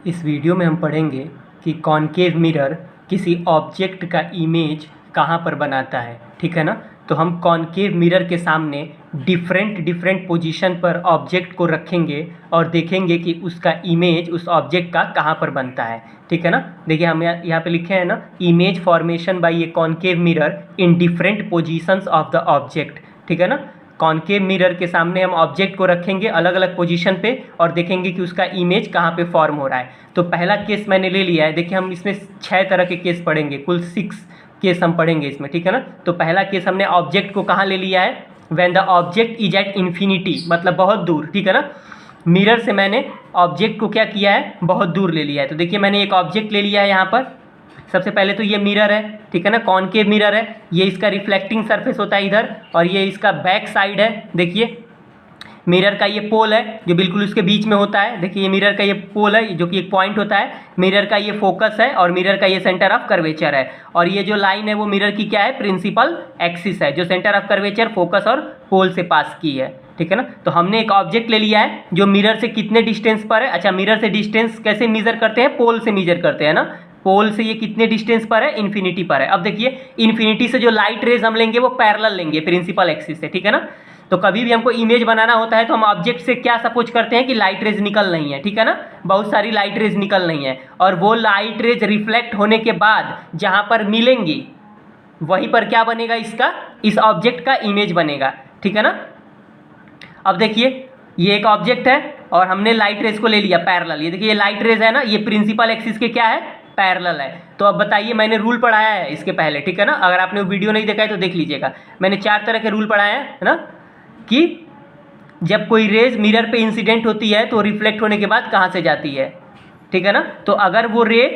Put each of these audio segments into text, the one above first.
इस वीडियो में हम पढ़ेंगे कि कॉनकेव मिरर किसी ऑब्जेक्ट का इमेज कहाँ पर बनाता है। ठीक है ना। तो हम कॉनकेव मिरर के सामने डिफरेंट पोजीशन पर ऑब्जेक्ट को रखेंगे और देखेंगे कि उसका इमेज उस ऑब्जेक्ट का कहाँ पर बनता है। ठीक है ना। देखिए हम यहाँ पे लिखे हैं ना, image formation by A concave mirror in different positions of the object. ठीक है ना। कॉनकेव मिरर के सामने हम ऑब्जेक्ट को रखेंगे अलग अलग पोजीशन पे और देखेंगे कि उसका इमेज कहाँ पे फॉर्म हो रहा है। तो पहला केस मैंने ले लिया है। देखिए हम इसमें 6 तरह के केस पढ़ेंगे, कुल 6 केस हम पढ़ेंगे इसमें। ठीक है ना। तो पहला केस हमने ऑब्जेक्ट को कहाँ ले लिया है, when the object is at infinity, मतलब बहुत दूर। ठीक है ना। मिरर से मैंने ऑब्जेक्ट को क्या किया है, बहुत दूर ले लिया है। तो देखिए मैंने एक ऑब्जेक्ट ले लिया है यहाँ पर। सबसे पहले तो ये मिरर है, ठीक है ना, कॉनकेव मिरर है। ये इसका रिफ्लेक्टिंग सरफेस होता है इधर, और ये इसका बैक साइड है। देखिए मिरर का ये पोल है जो बिल्कुल उसके बीच में होता है। देखिए ये मिरर का ये पोल है जो कि एक पॉइंट होता है। मिरर का ये फोकस है और मिरर का ये सेंटर ऑफ कर्वेचर है। और ये जो लाइन है वो मिरर की क्या है, प्रिंसिपल एक्सिस है, जो सेंटर ऑफ कर्वेचर, फोकस और पोल से पास की है। ठीक है ना। तो हमने एक ऑब्जेक्ट ले लिया है जो मिरर से कितने डिस्टेंस पर है। अच्छा, मिरर से डिस्टेंस कैसे मेजर करते हैं, पोल से मेजर करते हैं ना। पोल से ये कितने डिस्टेंस पर है, इन्फिनिटी पर है। अब देखिए इन्फिनिटी से जो लाइट रेज हम लेंगे वो पैरेलल लेंगे प्रिंसिपल एक्सिस से। ठीक है ना। तो कभी भी हमको इमेज बनाना होता है तो हम ऑब्जेक्ट से क्या सपोज करते हैं कि लाइट रेज निकल रही है। ठीक है ना। बहुत सारी लाइट रेज निकल रही है और वो लाइट रेज रिफ्लेक्ट होने के बाद जहां पर मिलेंगी वहीं पर क्या बनेगा, इसका, इस ऑब्जेक्ट का इमेज बनेगा। ठीक है ना। अब देखिए ये एक ऑब्जेक्ट है और हमने लाइट रेज को ले लिया पैरेलल। ये देखिए ये लाइट रेज है ना, ये प्रिंसिपल एक्सिस के क्या है, पैरेलल है। तो अब बताइए, मैंने रूल पढ़ाया है इसके पहले। ठीक है ना। अगर आपने वो वीडियो नहीं देखा है तो देख लीजिएगा। मैंने 4 तरह के रूल पढ़ाए हैं, है ना, कि जब कोई रेज मिरर पे इंसिडेंट होती है तो रिफ्लेक्ट होने के बाद कहाँ से जाती है। ठीक है ना। तो अगर वो रे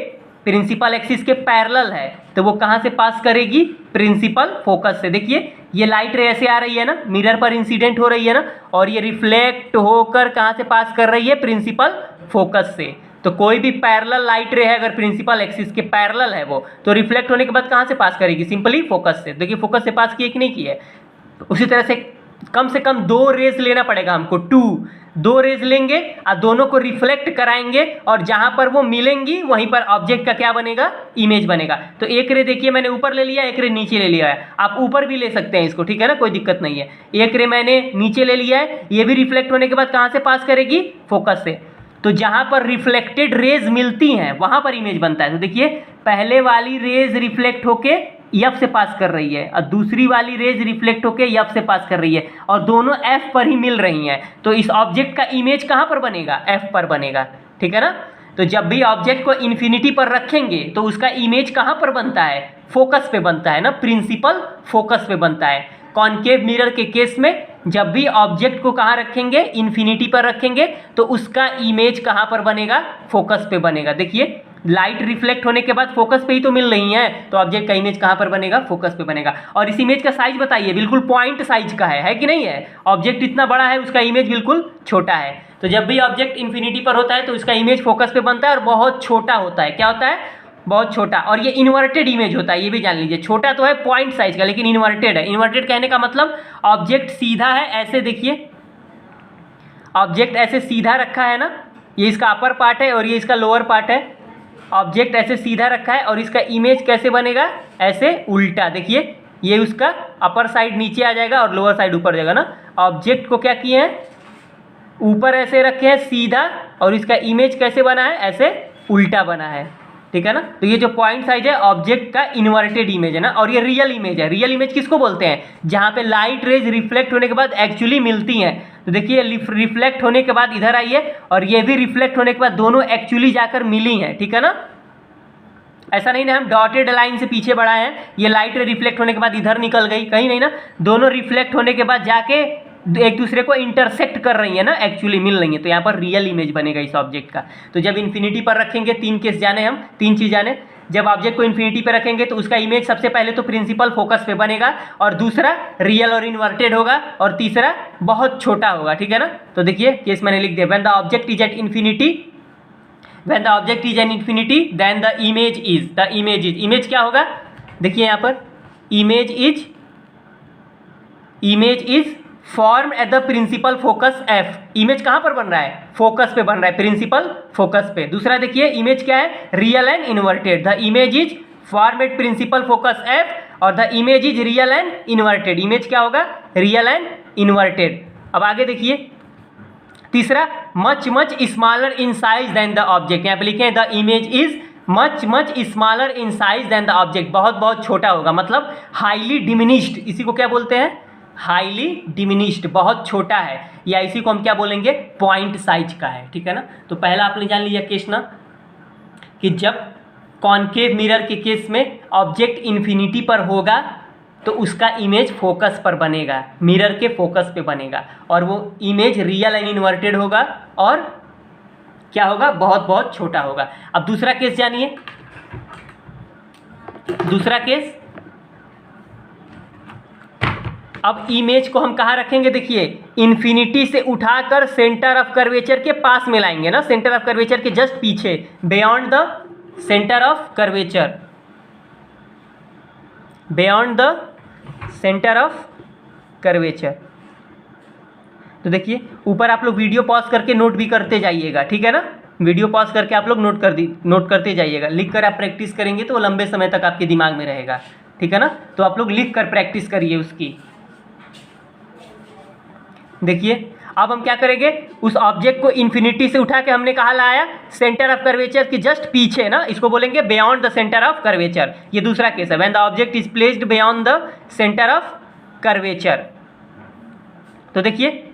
प्रिंसिपल एक्सिस के पैरेलल है तो वो कहाँ से पास करेगी, प्रिंसिपल फोकस से। देखिए ये लाइट रे ऐसे आ रही है ना, मिरर पर इंसिडेंट हो रही है ना, और ये रिफ्लेक्ट होकर कहाँ से पास कर रही है, प्रिंसिपल फोकस से। तो कोई भी पैरेलल लाइट रे है अगर प्रिंसिपल एक्सिस के पैरेलल है वो, तो रिफ्लेक्ट होने के बाद कहाँ से पास करेगी, सिंपली फोकस से। देखिए फोकस से पास किए कि नहीं किए। उसी तरह से कम 2 रेज लेना पड़ेगा हमको, 2 रेज लेंगे और दोनों को रिफ्लेक्ट कराएंगे और जहां पर वो मिलेंगी वहीं पर ऑब्जेक्ट का क्या बनेगा, इमेज बनेगा। तो एक रे देखिए मैंने ऊपर ले लिया, एक रे नीचे ले लिया है। आप ऊपर भी ले सकते हैं इसको, ठीक है ना, कोई दिक्कत नहीं है। एक रे मैंने नीचे ले लिया है, ये भी रिफ्लेक्ट होने के बाद कहां से पास करेगी, फोकस से। तो जहां पर रिफ्लेक्टेड रेज मिलती हैं वहां पर इमेज बनता है। तो देखिए पहले वाली रेज रिफ्लेक्ट होके एफ से पास कर रही है और दूसरी वाली रेज रिफ्लेक्ट होके एफ से पास कर रही है और दोनों एफ पर ही मिल रही हैं। तो इस ऑब्जेक्ट का इमेज कहां पर बनेगा, एफ पर बनेगा। ठीक है ना। तो जब भी ऑब्जेक्ट को इन्फिनिटी पर रखेंगे तो उसका इमेज कहां पर बनता है, फोकस पे बनता है ना, प्रिंसिपल फोकस पे बनता है। कॉनकेव मिरर के केस में जब भी ऑब्जेक्ट को कहां रखेंगे, इन्फिनिटी पर रखेंगे, तो उसका इमेज कहां पर बनेगा, फोकस पे बनेगा। देखिए लाइट रिफ्लेक्ट होने के बाद फोकस पे ही तो मिल रही है, तो ऑब्जेक्ट का इमेज कहां पर बनेगा, फोकस पे बनेगा। और इस इमेज का साइज बताइए, बिल्कुल पॉइंट साइज का है कि नहीं है। ऑब्जेक्ट इतना बड़ा है, उसका इमेज बिल्कुल छोटा है। तो जब भी ऑब्जेक्ट इन्फिनिटी पर होता है तो उसका इमेज फोकस पे बनता है और बहुत छोटा होता है। क्या होता है, बहुत छोटा। और ये इन्वर्टेड इमेज होता है, ये भी जान लीजिए। छोटा तो है पॉइंट साइज का, लेकिन इन्वर्टेड है। इन्वर्टेड कहने का मतलब ऑब्जेक्ट सीधा है, ऐसे देखिए ऑब्जेक्ट ऐसे सीधा रखा है ना, ये इसका अपर पार्ट है और ये इसका लोअर पार्ट है। ऑब्जेक्ट ऐसे सीधा रखा है और इसका इमेज कैसे बनेगा, ऐसे उल्टा। देखिए ये उसका अपर साइड नीचे आ जाएगा और लोअर साइड ऊपर जाएगा ना। ऑब्जेक्ट को क्या किए हैं, ऊपर ऐसे रखे हैं सीधा, और इसका इमेज कैसे बना है, ऐसे उल्टा बना है। ठीक है ना। तो ये जो पॉइंट साइज है ऑब्जेक्ट का इन्वर्टेड इमेज है ना। और ये रियल इमेज है। रियल इमेज किसको बोलते हैं, जहां पे लाइट रेज रिफ्लेक्ट होने के बाद एक्चुअली मिलती हैं। तो देखिए रिफ्लेक्ट होने के बाद इधर आई है और ये भी रिफ्लेक्ट होने के बाद दोनों एक्चुअली जाकर मिली हैं। ठीक है ना। ऐसा नहीं ना हम डॉटेड लाइन से पीछे बढ़ाए हैं, ये लाइट रे रिफ्लेक्ट होने के बाद इधर निकल गई, कहीं नहीं ना। दोनों रिफ्लेक्ट होने के बाद जाके एक दूसरे को इंटरसेक्ट कर रही है ना, एक्चुअली मिल रही है। तो यहाँ पर रियल इमेज बनेगा इस ऑब्जेक्ट का। तो जब इन्फिनिटी पर रखेंगे, 3 केस जाने हम, 3 चीज जाने। जब ऑब्जेक्ट को इन्फिनिटी पे रखेंगे तो उसका इमेज सबसे पहले तो प्रिंसिपल फोकस पे बनेगा, और दूसरा रियल और इन्वर्टेड होगा, और तीसरा बहुत छोटा होगा। ठीक है ना। तो देखिए केस मैंने लिख दिया, when the object is at infinity, when the object is at infinity then the image is, image क्या होगा, देखिए यहाँ पर image is form at the principal focus F. Image कहाँ पर बन रहा है? फोकस पे बन रहा है, प्रिंसिपल फोकस पे। दूसरा देखिए इमेज क्या है? Real and inverted. The image is form at principal focus F और the image is real and inverted. Image क्या होगा? Real and inverted. अब आगे देखिए तीसरा, much much smaller in size than the object. यहाँ पे लिखे the image is much much smaller in size than the object. बहुत बहुत छोटा होगा, मतलब हाईली डिमिनिश्ड। इसी को क्या बोलते हैं? हाईली डिमिनिश्ड, बहुत छोटा है, या इसी को हम क्या बोलेंगे? पॉइंट साइज का है, ठीक है ना। तो पहला आपने जान लिया केस ना, कि जब कॉनकेव मिरर के केस में ऑब्जेक्ट इन्फिनिटी पर होगा तो उसका इमेज फोकस पर बनेगा, मिरर के फोकस पे बनेगा, और वो इमेज रियल एंड इन्वर्टेड होगा और क्या होगा? बहुत बहुत छोटा होगा। अब दूसरा केस जानिए। दूसरा केस, अब इमेज को हम कहाँ रखेंगे? देखिए इन्फिनिटी से उठाकर सेंटर ऑफ कर्वेचर के पास में लाएंगे ना, सेंटर ऑफ कर्वेचर के जस्ट पीछे, beyond the centre of curvature, beyond the centre of curvature. तो देखिए ऊपर आप लोग वीडियो पॉज करके नोट भी करते जाइएगा, ठीक है ना। वीडियो पॉज करके आप लोग नोट करते जाइएगा। लिख कर आप प्रैक्टिस करेंगे तो वो लंबे समय तक आपके दिमाग में रहेगा, ठीक है ना। तो आप लोग लिख कर प्रैक्टिस करिए उसकी। देखिए अब हम क्या करेंगे? उस ऑब्जेक्ट को इन्फिनिटी से उठा के हमने कहाँ लाया? सेंटर ऑफ कर्वेचर के जस्ट पीछे ना, इसको बोलेंगे beyond the centre of curvature. ये दूसरा केस है, when the object is placed beyond the centre of curvature. तो देखिए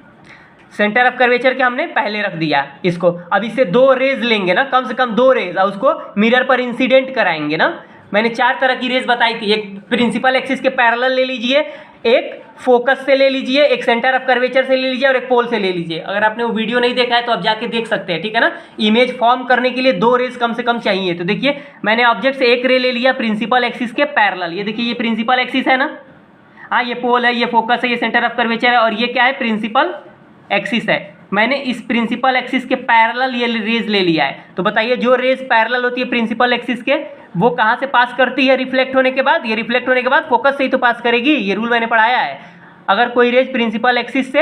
सेंटर ऑफ कर्वेचर के हमने पहले रख दिया इसको। अब इससे दो रेज लेंगे ना, कम से कम दो रेज, और उसको मिरर पर इंसिडेंट कराएंगे ना। मैंने 4 तरह की रेज बताई थी। एक प्रिंसिपल एक्सिस के पैरेलल ले लीजिए, एक फोकस से ले लीजिए, एक सेंटर ऑफ कर्वेचर से ले लीजिए और एक पोल से ले लीजिए। अगर आपने वो वीडियो नहीं देखा है तो आप जाके देख सकते हैं, ठीक है ना। इमेज फॉर्म करने के लिए 2 रेज कम से कम चाहिए। तो देखिए मैंने ऑब्जेक्ट से एक रे ले लिया प्रिंसिपल एक्सिस के पैरेलल। ये देखिए ये प्रिंसिपल एक्सिस है ना, हाँ ये पोल है, ये फोकस है, ये सेंटर ऑफ कर्वेचर है, और ये क्या है? प्रिंसिपल एक्सिस है। मैंने इस प्रिंसिपल एक्सिस के पैरेलल ये रेज ले लिया है। तो बताइए जो रेज पैरेलल होती है प्रिंसिपल एक्सिस के, वो कहाँ से पास करती है? रिफ्लेक्ट होने के बाद। ये रिफ्लेक्ट होने के बाद फोकस से ही तो पास करेगी, ये रूल मैंने पढ़ाया है। अगर कोई रेज प्रिंसिपल एक्सिस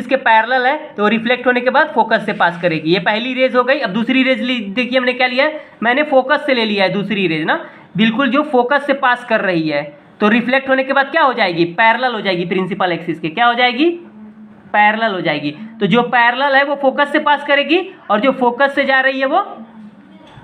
के पैरेलल है तो रिफ्लेक्ट होने के बाद फोकस से पास करेगी। ये पहली रेज हो गई। अब दूसरी रेज देखिए हमने क्या लिया है? मैंने फोकस से ले लिया है दूसरी रेज ना, बिल्कुल जो फोकस से पास कर रही है। तो रिफ्लेक्ट होने के बाद क्या हो जाएगी? पैरेलल हो जाएगी प्रिंसिपल एक्सिस के। क्या हो जाएगी? पैरेलल हो जाएगी। तो जो पैरेलल है वो फोकस से पास करेगी, और जो फोकस से जा रही है वो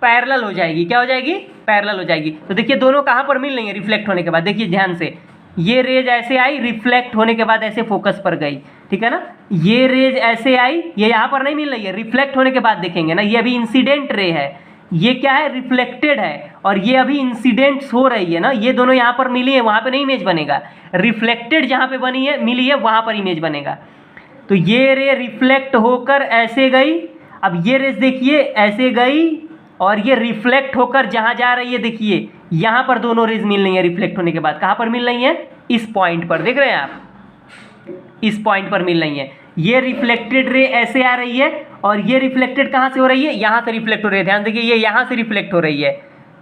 पैरेलल हो जाएगी। क्या हो जाएगी? पैरेलल हो जाएगी। तो देखिए दोनों कहाँ पर मिल रही है? रिफ्लेक्ट होने के बाद। देखिए ध्यान से, ये रेज ऐसे आई, रिफ्लेक्ट होने के बाद ऐसे फोकस पर गई, ठीक है ना। ये रेज ऐसे आई, ये यहाँ पर नहीं मिल रही है, रिफ्लेक्ट होने के बाद देखेंगे ना, ये अभी इंसिडेंट रे है, ये क्या है? रिफ्लेक्टेड है, और ये अभी इंसिडेंट्स हो रही है ना। ये दोनों यहाँ पर मिली है, वहाँ पे नहीं इमेज बनेगा। रिफ्लेक्टेड जहाँ पे बनी है, मिली है, वहाँ पर इमेज बनेगा। तो ये रे रिफ्लेक्ट होकर ऐसे गई, अब ये रेज देखिए ऐसे गई, और ये रिफ्लेक्ट होकर जहाँ जा रही है देखिए यहाँ पर दोनों रेज मिल रही है रिफ्लेक्ट होने के बाद। कहाँ पर मिल रही है? इस पॉइंट पर, देख रहे हैं आप, इस पॉइंट पर मिल रही है। ये रिफ्लेक्टेड रे ऐसे आ रही है, और ये रिफ्लेक्टेड कहाँ से हो रही है? यहाँ से रिफ्लेक्ट हो रही है। ध्यान देखिए ये यहाँ से रिफ्लेक्ट हो रही है,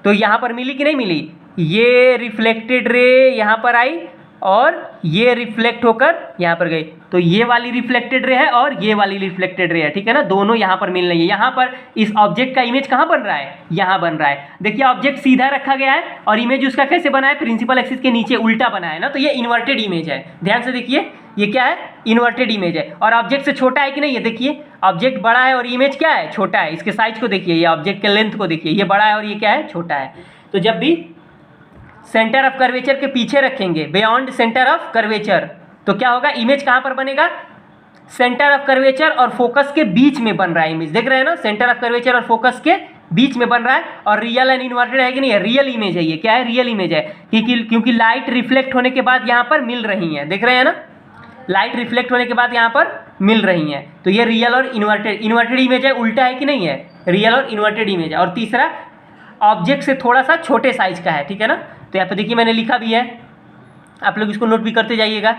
तो यहाँ पर मिली कि नहीं मिली? ये रिफ्लेक्टेड रे यहाँ पर आई, और ये रिफ्लेक्ट होकर यहाँ पर गई। तो ये वाली रिफ्लेक्टेड रे है और ये वाली रिफ्लेक्टेड रे है, ठीक है ना। दोनों यहाँ पर मिल रही है। यहाँ पर इस ऑब्जेक्ट का इमेज कहाँ बन रहा है? यहाँ बन रहा है। देखिए ऑब्जेक्ट सीधा रखा गया है, और इमेज उसका कैसे बना है? प्रिंसिपल एक्सिस के नीचे उल्टा बना है ना। तो ये इन्वर्टेड इमेज है। ध्यान से देखिए ये क्या है? इन्वर्टेड इमेज है। और ऑब्जेक्ट से छोटा है कि नहीं? ये देखिए ऑब्जेक्ट बड़ा है और इमेज क्या है? छोटा है। इसके साइज को देखिए, ये ऑब्जेक्ट के लेंथ को देखिए, ये बड़ा है और ये क्या है? छोटा है। तो जब भी सेंटर ऑफ कर्वेचर के पीछे रखेंगे, बियॉन्ड सेंटर ऑफ कर्वेचर, तो क्या होगा? इमेज कहाँ पर बनेगा? सेंटर ऑफ कर्वेचर और फोकस के बीच में बन रहा है इमेज, देख रहे हैं ना। सेंटर ऑफ कर्वेचर और फोकस के बीच में बन रहा है, और रियल एंड इन्वर्टेड है कि नहीं है? रियल इमेज है। ये क्या है? रियल इमेज है, क्योंकि लाइट रिफ्लेक्ट होने के बाद यहाँ पर मिल रही है, देख रहे हैं ना। लाइट रिफ्लेक्ट होने के बाद यहाँ पर मिल रही हैं, तो ये रियल और इन्वर्टेड इमेज है। उल्टा है कि नहीं है? रियल और इन्वर्टेड इमेज है। और तीसरा ऑब्जेक्ट से थोड़ा सा छोटे साइज का है, ठीक है ना। तो यहाँ पे देखिए मैंने लिखा भी है, आप लोग इसको नोट भी करते जाइएगा।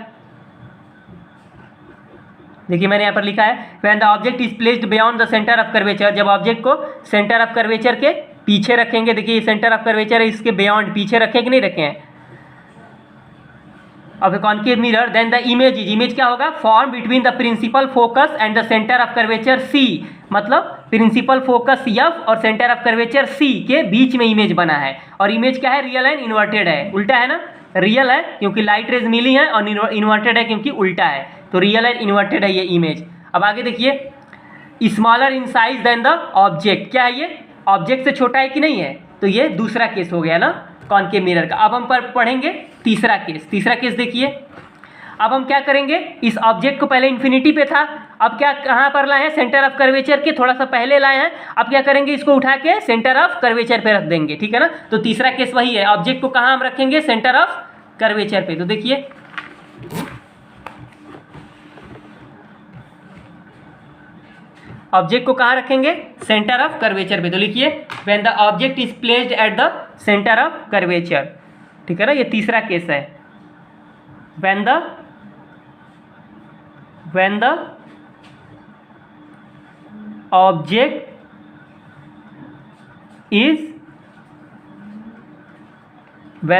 देखिए मैंने यहाँ पर लिखा है, when the object is placed beyond the centre of curvature, जब ऑब्जेक्ट को सेंटर ऑफ कर्वेचर के पीछे रखेंगे। देखिए ये सेंटर ऑफ कर्वेचर है, इसके बियॉन्ड पीछे रखे कि नहीं रखे हैं? Of a concave mirror then the image क्या होगा, form between the principal focus and the centre of curvature C, मतलब प्रिंसिपल फोकस एफ और सेंटर ऑफ कर्वेचर सी के बीच में इमेज बना है। और इमेज क्या है, रियल एंड इन्वर्टेड है, उल्टा है ना, रियल है क्योंकि लाइट रेज मिली है और इन्वर्टेड है क्योंकि उल्टा है, तो रियल एंड इन्वर्टेड है ये इमेज। अब आगे देखिए, smaller in size than the object, क्या है ये, ऑब्जेक्ट से छोटा है कि नहीं है, तो ये दूसरा केस हो गया ना कॉनकेव मिरर का। अब हम पढ़ेंगे तीसरा केस देखिए। अब हम क्या करेंगे, इस ऑब्जेक्ट को पहले इन्फिनिटी पे था, अब क्या कहाँ पर लाए हैं, सेंटर ऑफ कर्वेचर के थोड़ा सा पहले लाए हैं। अब क्या करेंगे, इसको उठा के सेंटर ऑफ कर्वेचर पे रख देंगे, ठीक है ना। तो तीसरा केस वही है, ऑब्जेक्ट को कहाँ हम रखेंगे, सेंटर ऑफ कर्वेचर पे। तो देखिए ऑब्जेक्ट को कहाँ रखेंगे, सेंटर ऑफ कर्वेचर पे। तो लिखिए when the object is placed at the centre of curvature, ठीक है ना, ये तीसरा केस है। When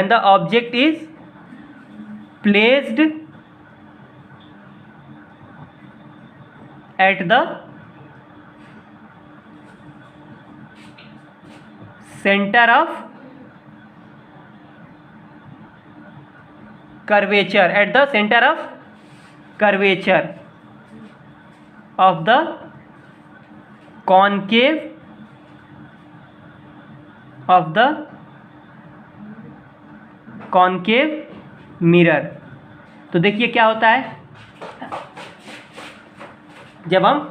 the object is placed at the centre of curvature, eight the centre of curvature of the concave mirror. तो देखिए क्या होता है, जब हम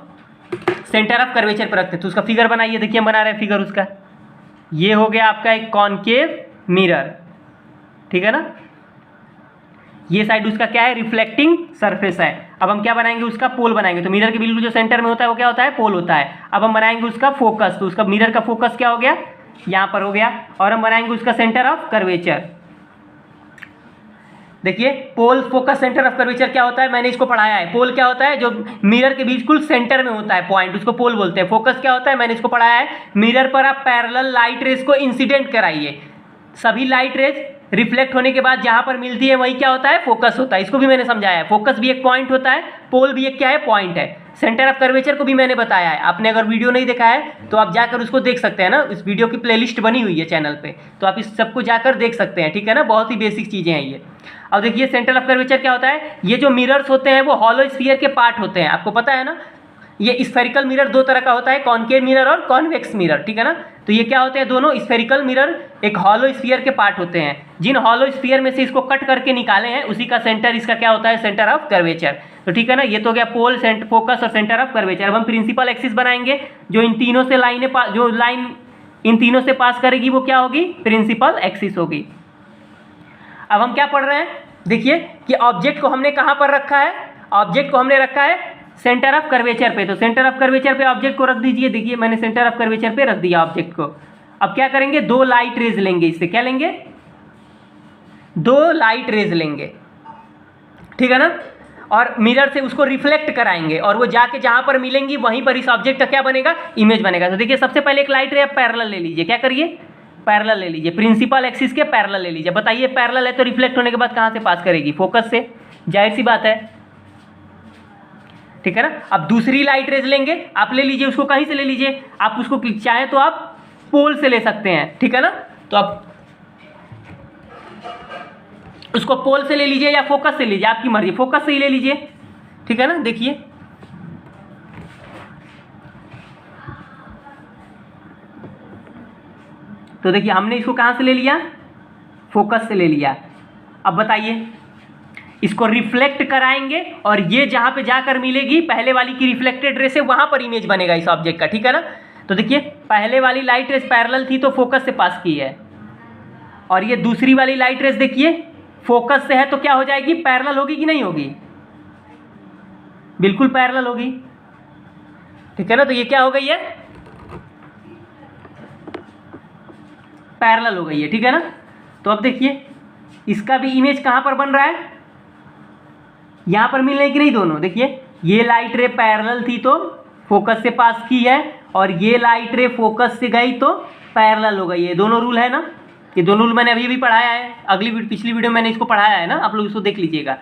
सेंटर ऑफ कर्वेचर पर रखते हैं तो उसका फिगर बनाइए, देखिए हम बना रहे हैं फिगर उसका। ये हो गया आपका एक कॉनकेव मिरर, ठीक है ना, ये साइड उसका क्या है, रिफ्लेक्टिंग सरफेस है। अब हम क्या बनाएंगे, उसका पोल बनाएंगे। तो मिरर के बिल्कुल जो सेंटर में होता है वो क्या होता है, पोल होता है। अब हम बनाएंगे उसका फोकस, तो उसका मिरर का फोकस क्या हो गया, यहाँ पर हो गया। और हम बनाएंगे उसका सेंटर ऑफ कर्वेचर। देखिए पोल फोकस सेंटर ऑफ कर्वेचर क्या होता है, मैंने इसको पढ़ाया है। पोल क्या होता है, जो मिरर के बिल्कुल सेंटर में होता है पॉइंट, उसको पोल बोलते हैं। फोकस क्या होता है, मैंने इसको पढ़ाया है, मिरर पर आप पैरेलल लाइट रेज को इंसिडेंट कराइए, सभी लाइट रेज रिफ्लेक्ट होने के बाद जहां पर मिलती है वही क्या होता है, फोकस होता है। इसको भी मैंने समझाया है, फोकस भी एक पॉइंट होता है, पोल भी एक क्या है, पॉइंट है। सेंटर ऑफ कर्वेचर को भी मैंने बताया है, आपने अगर वीडियो नहीं देखा है तो आप जाकर उसको देख सकते हैं ना, इस वीडियो की प्लेलिस्ट बनी हुई है चैनल पे, तो आप इस सबको जाकर देख सकते हैं, ठीक है ना, बहुत ही बेसिक चीज़ें हैं ये। अब देखिए सेंटर ऑफ कर्वेचर क्या होता है, ये जो मिरर्स होते हैं वो हॉलो स्फीयर के पार्ट होते हैं, आपको पता है ना। ये स्फेरिकल मिरर दो तरह का होता है, कॉनकेव मिरर और कॉन्वेक्स मिरर, ठीक है ना। तो ये क्या होते हैं, दोनों स्फेरिकल मिरर एक हॉलो स्फीयर के पार्ट होते हैं। जिन हॉलो स्फीयर में से इसको कट करके निकाले हैं उसी का सेंटर इसका क्या होता है, सेंटर ऑफ कर्वेचर। तो ठीक है ना, ये तो हो गया पोल, फोकस और सेंटर ऑफ कर्वेचर। अब हम प्रिंसिपल एक्सिस बनाएंगे, जो इन तीनों से जो लाइन इन तीनों से पास करेगी वो क्या होगी, प्रिंसिपल एक्सिस होगी। अब हम क्या पढ़ रहे हैं, देखिए कि ऑब्जेक्ट को हमने कहाँ पर रखा है, ऑब्जेक्ट को हमने रखा है सेंटर ऑफ कर्वेचर पे। तो सेंटर ऑफ कर्वेचर पे ऑब्जेक्ट को रख दीजिए, देखिए मैंने सेंटर ऑफ कर्वेचर पे रख दिया ऑब्जेक्ट को। अब क्या करेंगे, दो लाइट रेज लेंगे, इससे क्या लेंगे, दो लाइट रेज लेंगे, ठीक है ना, और मिरर से उसको रिफ्लेक्ट कराएंगे और वो जाके जहां पर मिलेंगी वहीं पर इस ऑब्जेक्ट का क्या बनेगा, इमेज बनेगा। तो देखिए सबसे पहले एक लाइट रे आप पैरेलल ले लीजिए, क्या करिए, पैरेलल ले लीजिए, प्रिंसिपल एक्सिस के पैरेलल ले लीजिए। बताइए पैरेलल है तो रिफ्लेक्ट होने के बाद कहां से पास करेगी, फोकस से, जाहिर सी बात है, ठीक है ना। अब दूसरी लाइट रेज लेंगे, आप ले लीजिए उसको, कहीं से ले लीजिए, आप उसको चाहें तो आप पोल से ले सकते हैं, ठीक है ना। तो आप उसको पोल से ले लीजिए या फोकस से लीजिए, आपकी मर्जी, फोकस से ही ले लीजिए, ठीक है ना। देखिए तो देखिए हमने इसको कहां से ले लिया, फोकस से ले लिया। अब बताइए इसको रिफ्लेक्ट कराएंगे और ये जहां पे जाकर मिलेगी पहले वाली की रिफ्लेक्टेड रे से, वहां पर इमेज बनेगा इस ऑब्जेक्ट का, ठीक है ना। तो देखिए पहले वाली लाइट रेस पैरेलल थी तो फोकस से पास की है, और ये दूसरी वाली लाइट रेस देखिए फोकस से है तो क्या हो जाएगी, पैरेलल होगी कि नहीं होगी, बिल्कुल पैरेलल होगी, ठीक है ना। तो ये क्या हो गई है, पैरेलल हो गई है, ठीक है ना। तो अब देखिए इसका भी इमेज कहां पर बन रहा है, यहां पर मिल रहे कि नहीं दोनों। देखिए ये लाइट रे पैरेलल थी तो फोकस से पास की है, और ये लाइट रे फोकस से गई तो पैरेलल हो गई है, दोनों रूल है ना। ये दोनों रूल मैंने अभी भी पढ़ाया है, पिछली वीडियो मैंने इसको पढ़ाया है ना, आप लोग इसको देख लीजिएगा।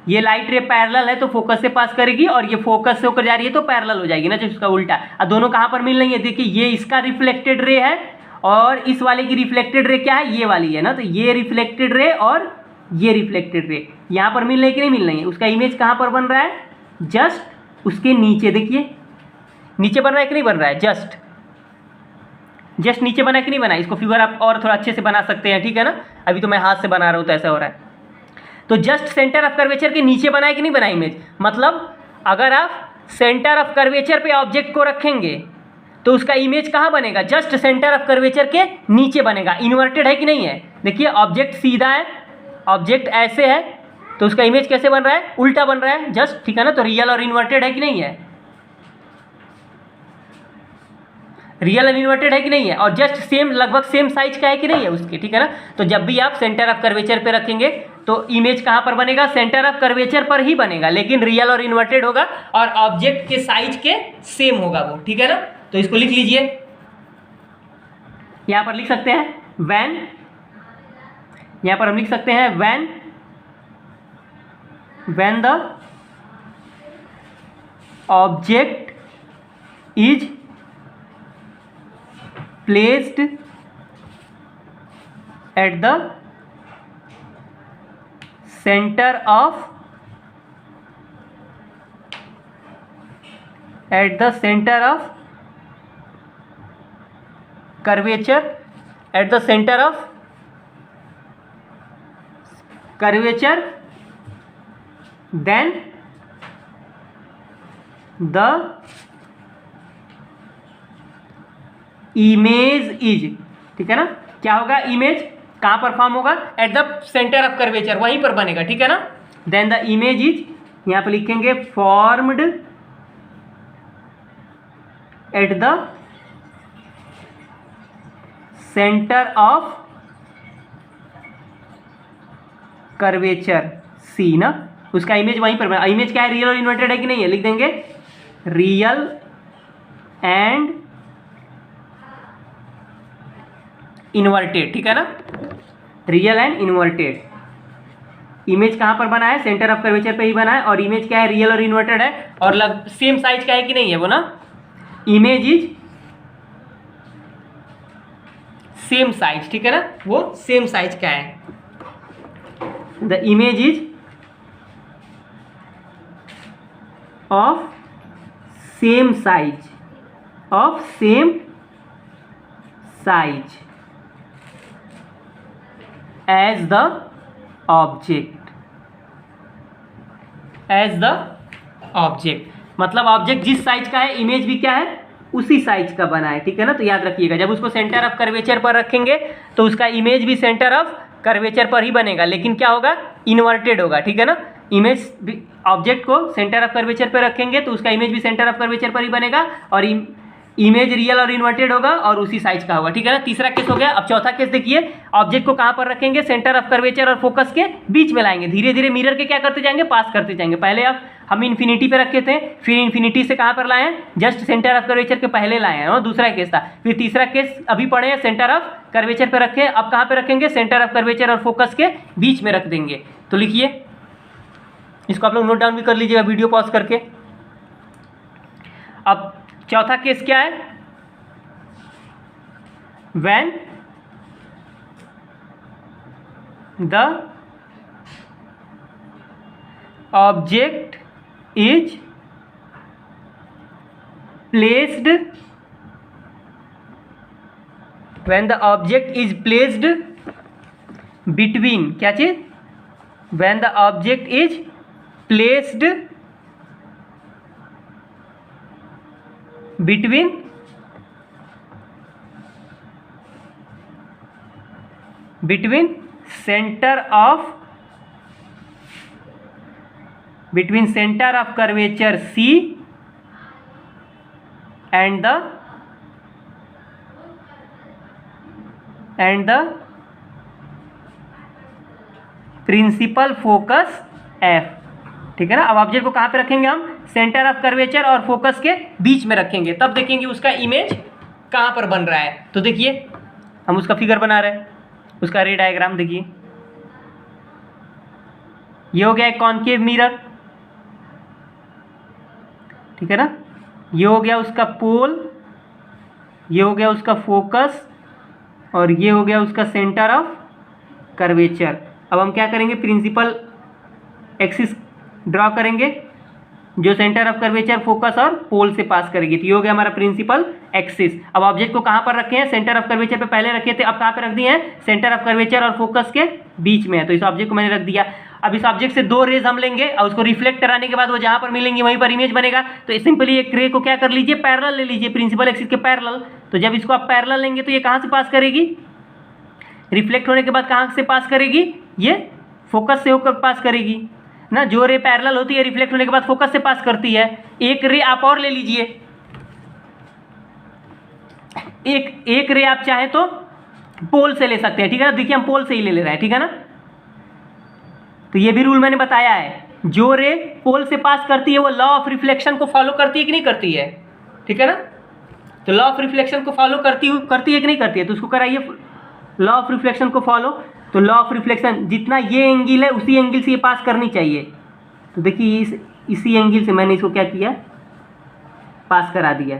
ये लाइट रे पैरेलल है तो फोकस से पास करेगी, और ये फोकस से होकर जा रही है तो पैरेलल हो जाएगी ना, जो इसका उल्टा। अब दोनों कहाँ पर मिल रही है, देखिए ये इसका रिफ्लेक्टेड रे है और इस वाले की रिफ्लेक्टेड रे क्या है, ये वाली है ना, तो ये रिफ्लेक्टेड रे और ये रिफ्लेक्टेड रे यहाँ पर मिल रही है कि नहीं मिल रही है। उसका इमेज कहाँ पर बन रहा है, जस्ट उसके नीचे, देखिए नीचे बन रहा है कि नहीं बन रहा है, जस्ट नीचे बना कि नहीं बना। इसको फिगर आप और थोड़ा अच्छे से बना सकते हैं, ठीक है ना, अभी तो मैं हाथ से बना रहा हूँ तो ऐसा हो रहा है। तो जस्ट सेंटर ऑफ कर्वेचर के नीचे बना है कि नहीं बना इमेज, मतलब अगर आप सेंटर ऑफ कर्वेचर पे ऑब्जेक्ट को रखेंगे तो उसका इमेज कहाँ बनेगा, जस्ट सेंटर ऑफ कर्वेचर के नीचे बनेगा। इन्वर्टेड है कि नहीं है, देखिए ऑब्जेक्ट सीधा है, ऑब्जेक्ट ऐसे है, तो उसका इमेज कैसे बन रहा है, उल्टा बन रहा है जस्ट, ठीक है ना। तो रियल और इन्वर्टेड है कि नहीं है, रियल और इन्वर्टेड है कि नहीं है, और जस्ट सेम लगभग सेम साइज का है कि नहीं है उसके, ठीक है ना। तो जब भी आप सेंटर ऑफ कर्वेचर पे रखेंगे तो इमेज कहाँ पर बनेगा, सेंटर ऑफ कर्वेचर पर ही बनेगा, लेकिन रियल और इन्वर्टेड होगा और ऑब्जेक्ट के साइज के सेम होगा वो, ठीक है ना। तो इसको लिख लीजिए, यहां पर लिख सकते हैं व्हेन, यहां पर हम लिख सकते हैं when the object is placed at the center of curvature, at the center of curvature, then the image is, ठीक है ना, क्या होगा, इमेज कहाँ पर फॉर्म होगा, eight the centre of curvature, वहीं पर बनेगा, ठीक है ना। देन द इमेज इज, यहाँ पर लिखेंगे formed at the centre of curvature C ना, उसका इमेज वहीं पर बना। इमेज क्या है, रियल और इन्वर्टेड है कि नहीं है, लिख देंगे रियल एंड इन्वर्टेड, ठीक है ना, रियल एंड इन्वर्टेड। इमेज कहाँ पर बना है, सेंटर ऑफ कर्वेचर पे ही बना है, और इमेज क्या है, रियल और इन्वर्टेड है, और सेम साइज का है कि नहीं है वो ना, इमेज इज सेम साइज, ठीक है ना, वो सेम साइज का है। The image is of same size as the object, मतलब ऑब्जेक्ट जिस साइज का है, इमेज भी क्या है, उसी साइज का बना है, ठीक है ना। तो याद रखिएगा, जब उसको सेंटर ऑफ कर्वेचर पर रखेंगे तो उसका इमेज भी सेंटर ऑफ कर्वेचर पर ही बनेगा, लेकिन क्या होगा, इन्वर्टेड होगा, ठीक है ना। इमेज ऑब्जेक्ट को सेंटर ऑफ कर्वेचर पर रखेंगे तो उसका इमेज भी सेंटर ऑफ कर्वेचर पर ही बनेगा, और इमेज रियल और इन्वर्टेड होगा और उसी साइज का होगा, ठीक है ना। तीसरा केस हो गया। अब चौथा केस देखिए, ऑब्जेक्ट को कहाँ पर रखेंगे, सेंटर ऑफ कर्वेचर और फोकस के बीच में लाएंगे, धीरे धीरे मिरर के क्या करते जाएंगे, पास करते जाएंगे। पहले अब हम इन्फिनिटी पे रखे थे, फिर इन्फिनिटी से कहाँ पर लाए हैं, जस्ट सेंटर ऑफ कर्वेचर के पहले लाए हैं, और दूसरा केस था। फिर तीसरा केस अभी पढ़े हैं, सेंटर ऑफ कर्वेचर पे रखे, अब कहाँ पे रखेंगे, सेंटर ऑफ कर्वेचर और फोकस के बीच में रख देंगे। तो लिखिए, इसको आप लोग नोट डाउन भी कर लीजिएगा वीडियो पॉज करके। अब चौथा केस क्या है, when the object is placed between, क्या चीज, when the object is placed between center of curvature C and the principal focus F, ठीक है ना। अब ऑब्जेक्ट को कहाँ पे रखेंगे हम, सेंटर ऑफ कर्वेचर और फोकस के बीच में रखेंगे, तब देखेंगे उसका इमेज कहाँ पर बन रहा है। तो देखिए, हम उसका फिगर बना रहे हैं, उसका रे डायग्राम देखिए, ये हो गया एक कॉनकेव मिरर, ठीक है ना। ये हो गया उसका पोल, ये हो गया उसका फोकस, और ये हो गया उसका सेंटर ऑफ कर्वेचर। अब हम क्या करेंगे, प्रिंसिपल एक्सिस ड्रॉ करेंगे जो सेंटर ऑफ कर्वेचर, फोकस और पोल से पास करेगी। तो ये हो गया हमारा प्रिंसिपल एक्सिस। अब ऑब्जेक्ट को कहाँ पर रखे हैं, सेंटर ऑफ कर्वेचर पे पहले रखे थे, अब कहाँ पे रख दिए हैं, सेंटर ऑफ कर्वेचर और फोकस के बीच में है। तो इस ऑब्जेक्ट को मैंने रख दिया। अब इस ऑब्जेक्ट से दो रेज हम लेंगे और उसको रिफ्लेक्ट कराने के बाद वो जहाँ पर मिलेंगी वहीं पर इमेज बनेगा। तो सिंपली एक रे को क्या कर लीजिए, पैरेलल ले लीजिए, प्रिंसिपल एक्सिस के पैरेलल। तो जब इसको आप पैरेलल लेंगे तो ये कहाँ से पास करेगी, रिफ्लेक्ट होने के बाद कहाँ से पास करेगी, ये फोकस से होकर पास करेगी ना। जो रे पैरेलल होती है रिफ्लेक्ट होने के बाद फोकस से पास करती है। एक रे आप और ले लीजिए, एक रे आप चाहे तो पोल से ले सकते हैं, ठीक है ना। देखिए हम पोल से ही ले रहे हैं, ठीक है ना। तो ये भी रूल मैंने बताया है, जो रे पोल से पास करती है वो लॉ ऑफ रिफ्लेक्शन को फॉलो करती है कि नहीं करती है, ठीक है ना। तो लॉ ऑफ रिफ्लेक्शन को फॉलो करती है कि नहीं करती है, तो उसको कराइए लॉ ऑफ रिफ्लेक्शन को फॉलो। तो लॉ ऑफ रिफ्लेक्शन जितना ये एंगल है उसी एंगल से ये पास करनी चाहिए। तो देखिए इसी एंगल से मैंने इसको क्या किया, पास करा दिया,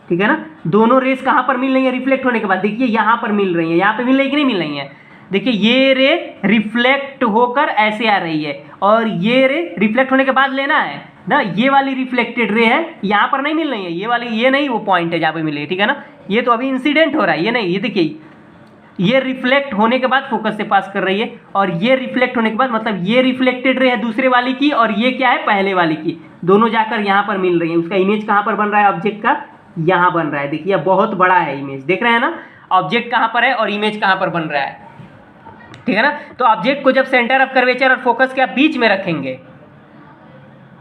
ठीक है ना। दोनों रेस कहाँ पर मिल रही है, रिफ्लेक्ट होने के बाद, देखिए यहाँ पर मिल रही है, यहाँ पे मिल रही है कि नहीं मिल रही है। देखिए ये रे रिफ्लेक्ट होकर ऐसे आ रही है और ये रे रिफ्लेक्ट होने के बाद लेना है ना। ये वाली रिफ्लेक्टेड रे है, यहाँ पर नहीं मिल रही है, ये वाली, ये नहीं वो पॉइंट है जहाँ पे मिल रही है, ठीक है ना। ये तो अभी इंसिडेंट हो रहा है, ये नहीं, ये देखिए ये रिफ्लेक्ट होने के बाद फोकस से पास कर रही है और ये रिफ्लेक्ट होने के बाद, मतलब ये रिफ्लेक्टेड रे है दूसरे वाली की और ये क्या है, पहले वाली की, दोनों जाकर यहाँ पर मिल रही है। उसका इमेज कहाँ पर बन रहा है ऑब्जेक्ट का, यहाँ बन रहा है। देखिए बहुत बड़ा है इमेज, देख रहे हैं ना, ऑब्जेक्ट कहाँ पर है और इमेज कहाँ पर बन रहा है, ठीक है ना। तो ऑब्जेक्ट को जब सेंटर ऑफ कर्वेचर और फोकस के आप बीच में रखेंगे,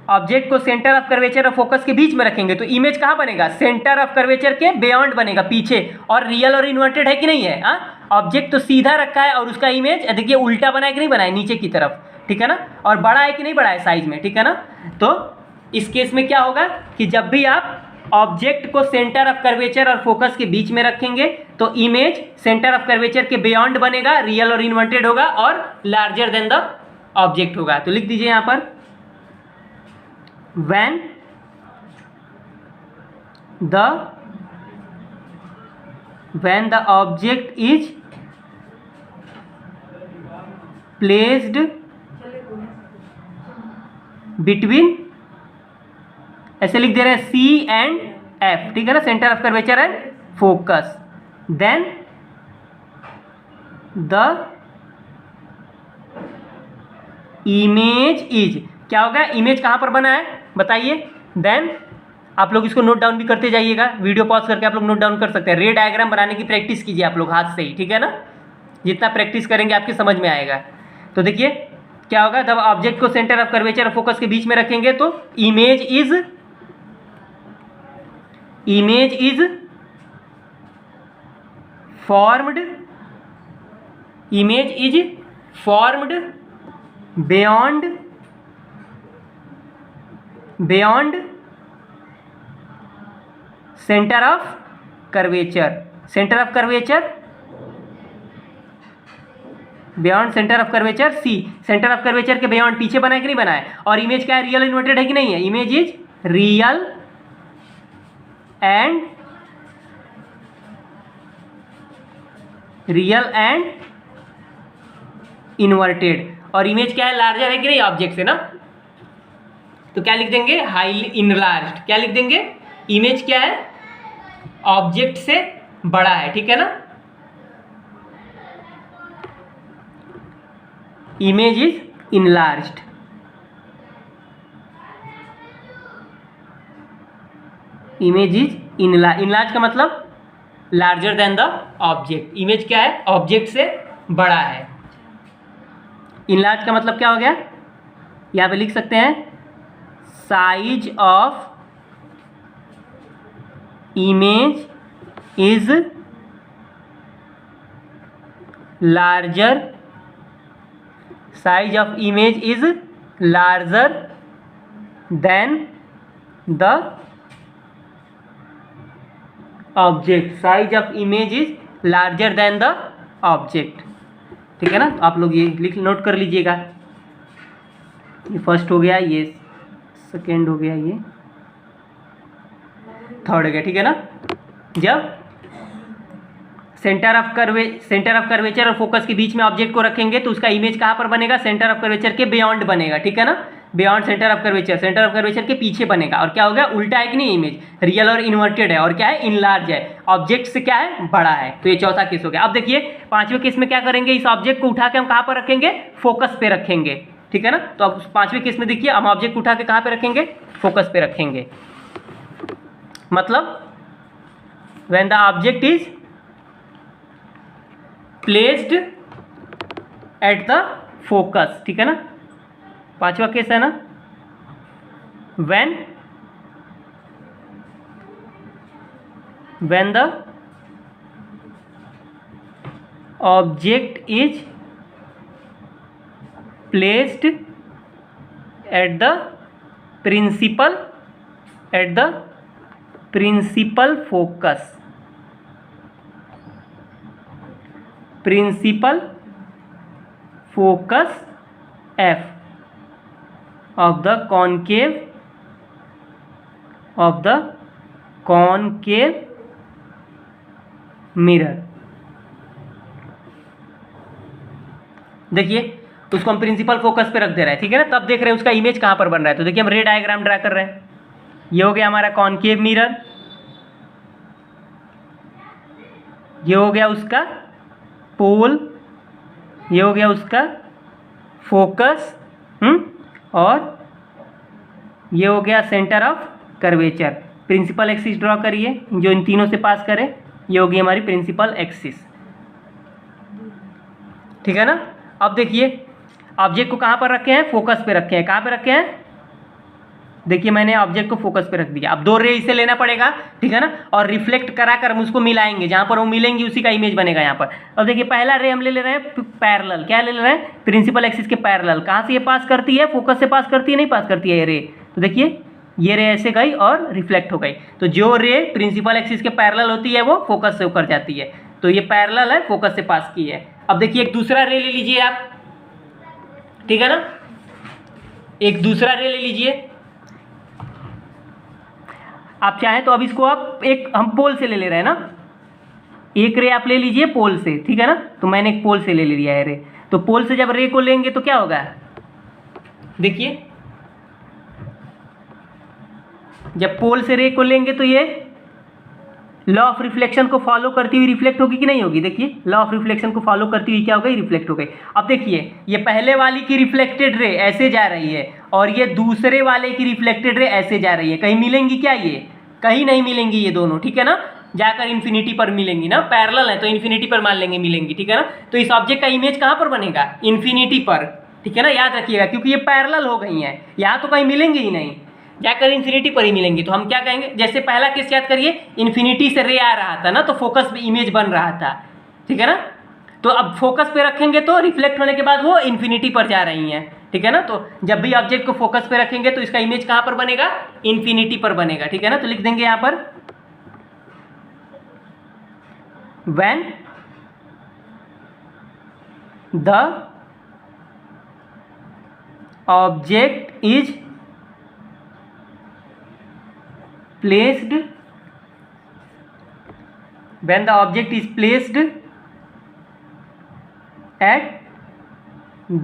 ऑब्जेक्ट को सेंटर ऑफ कर्वेचर और फोकस के बीच में रखेंगे तो इमेज कहाँ बनेगा, सेंटर ऑफ कर्वेचर के बियॉन्ड बनेगा, पीछे। और रियल और इन्वर्टेड है कि नहीं है, ऑब्जेक्ट तो सीधा रखा है और उसका इमेज देखिए उल्टा बना है कि नहीं बना है, नीचे की तरफ, ठीक है ना। और बड़ा है कि नहीं बड़ा है साइज में, ठीक है ना। तो इस केस में क्या होगा कि जब भी आप ऑब्जेक्ट को सेंटर ऑफ कर्वेचर और फोकस के बीच में रखेंगे तो इमेज सेंटर ऑफ कर्वेचर के बियॉन्ड बनेगा, रियल और इन्वर्टेड होगा और लार्जर देन द ऑब्जेक्ट होगा। तो लिख दीजिए यहाँ पर, when the object is placed between, ऐसे लिख दे रहे हैं C and F, ठीक है ना, centre of curvature and focus, then the image is, क्या होगा, इमेज कहाँ पर बना है बताइए। देन आप लोग इसको नोट डाउन भी करते जाइएगा, वीडियो पॉज करके आप लोग नोट डाउन कर सकते हैं। रे डायग्राम बनाने की प्रैक्टिस कीजिए आप लोग हाथ से ही, ठीक है ना। जितना प्रैक्टिस करेंगे आपके समझ में आएगा। तो देखिए क्या होगा, जब ऑब्जेक्ट को सेंटर ऑफ कर्वेचर और फोकस के बीच में रखेंगे तो image is formed beyond centre of curvature, beyond centre of curvature C, centre of curvature के बियॉन्ड पीछे बना है कि नहीं बना है। और इमेज क्या है, रियल इन्वर्टेड है कि नहीं है, image is real and inverted. और इमेज क्या है, लार्जर है कि नहीं ऑब्जेक्ट से ना। तो क्या लिख देंगे, हाईली इनलार्ज्ड, क्या लिख देंगे, इमेज क्या है, ऑब्जेक्ट से बड़ा है, ठीक है ना। इमेज इज इनलार्ज्ड, इनलार्ज का मतलब larger than the object. Image क्या है, ऑब्जेक्ट से बड़ा है। इनलार्ज का मतलब क्या हो गया, यहाँ पे लिख सकते हैं size of image is larger, size of image is larger than the object, size of image is larger than the object. ठीक है ना। तो आप लोग ये लिख नोट कर लीजिएगा, ये फर्स्ट हो गया, ये सेकेंड हो गया, ये थर्ड हो गया, ठीक है ना। जब सेंटर ऑफ कर्वेचर और फोकस के बीच में ऑब्जेक्ट को रखेंगे तो उसका इमेज कहाँ पर बनेगा, सेंटर ऑफ कर्वेचर के बियॉन्ड बनेगा, ठीक है ना, बियॉन्ड सेंटर ऑफ कर्वेचर के पीछे बनेगा। और क्या हो गया, उल्टा है कि नहीं, इमेज रियल और इन्वर्टेड है, और क्या है, इनलार्ज है, ऑब्जेक्ट से क्या है, बड़ा है। तो ये चौथा केस हो गया। अब देखिए पांचवें केस में क्या करेंगे, इस ऑब्जेक्ट को उठा के हम कहाँ पर रखेंगे, फोकस पे रखेंगे, ठीक है ना। तो अब पांचवें केस में देखिए हम ऑब्जेक्ट उठा के कहाँ पे रखेंगे, फोकस पे रखेंगे। मतलब when the object is placed at the focus, ठीक है ना, पांचवा केस है ना, when the object is placed at the principal focus, F of the concave mirror। देखिए उसको हम प्रिंसिपल फोकस पे रख दे रहे हैं, ठीक है ना। तब देख रहे हैं उसका इमेज कहाँ पर बन रहा है। तो देखिए हम रे डायग्राम ड्रा कर रहे हैं, ये हो गया हमारा कॉनकेव मिरर, ये हो गया उसका पोल, ये हो गया उसका फोकस, और ये हो गया centre of curvature. Principal axis draw करिए जो इन तीनों से पास करे, ये होगी हमारी प्रिंसिपल एक्सिस, ठीक है ना। अब देखिए ऑब्जेक्ट को कहाँ पर रखे हैं, फोकस पे रखे हैं। कहाँ पे रखे हैं, देखिए मैंने ऑब्जेक्ट को फोकस पे रख दिया। अब दो रे इसे लेना पड़ेगा, ठीक है ना, और रिफ्लेक्ट करा कर हम उसको मिलाएंगे, जहाँ पर वो मिलेंगी उसी का इमेज बनेगा यहाँ पर। अब देखिए पहला रे हम ले रहे हैं पैरेलल, क्या ले रहे हैं, प्रिंसिपल एक्सिस के पैरेलल। कहाँ से ये पास करती है, फोकस से पास करती है, नहीं पास करती है ये रे। तो देखिए ये रे ऐसे गई और रिफ्लेक्ट हो गई। तो जो रे प्रिंसिपल एक्सिस के पैरेलल होती है वो फोकस से होकर जाती है, तो ये पैरेलल है, फोकस से पास की है। अब देखिए एक दूसरा रे ले लीजिए आप, ठीक है ना, एक दूसरा रे ले लीजिए आप चाहें तो। अब इसको आप एक हम पोल से ले रहे हैं ना, एक रे आप ले लीजिए पोल से, ठीक है ना। तो मैंने एक पोल से ले लिया है रे। तो पोल से जब रे को लेंगे तो क्या होगा, देखिए जब पोल से रे को लेंगे तो ये लॉ ऑफ रिफ्लेक्शन को फॉलो करती हुई रिफ्लेक्ट होगी कि नहीं होगी। देखिए लॉ ऑफ रिफ्लेक्शन को फॉलो करती हुई क्या हो गई, रिफ्लेक्ट हो गई। अब देखिए ये पहले वाली की रिफ्लेक्टेड रे ऐसे जा रही है और ये दूसरे वाले की रिफ्लेक्टेड रे ऐसे जा रही है। कहीं मिलेंगी क्या, ये कहीं नहीं मिलेंगी ये दोनों, ठीक है ना, जाकर इन्फिनिटी पर मिलेंगी ना, पैरेलल है तो इन्फिनिटी पर मान लेंगे मिलेंगी, ठीक है ना। तो इस ऑब्जेक्ट का इमेज कहाँ पर बनेगा, इन्फिनिटी पर, ठीक है ना, याद रखिएगा, क्योंकि ये पैरेलल हो गई हैं, यहाँ तो कहीं मिलेंगे ही नहीं, जाकर इन्फिनिटी पर ही मिलेंगी। तो हम क्या कहेंगे, जैसे पहला केस याद करिए, इन्फिनिटी से रे आ रहा था ना, तो फोकस पे इमेज बन रहा था, ठीक है ना। तो अब फोकस पे रखेंगे तो रिफ्लेक्ट होने के बाद वो इन्फिनिटी पर जा रही हैं, ठीक है ना। तो जब भी ऑब्जेक्ट को फोकस पे रखेंगे तो इसका इमेज कहाँ पर बनेगा, इन्फिनिटी पर बनेगा, ठीक है ना। तो लिख देंगे यहाँ पर when the object is placed, when the object is placed at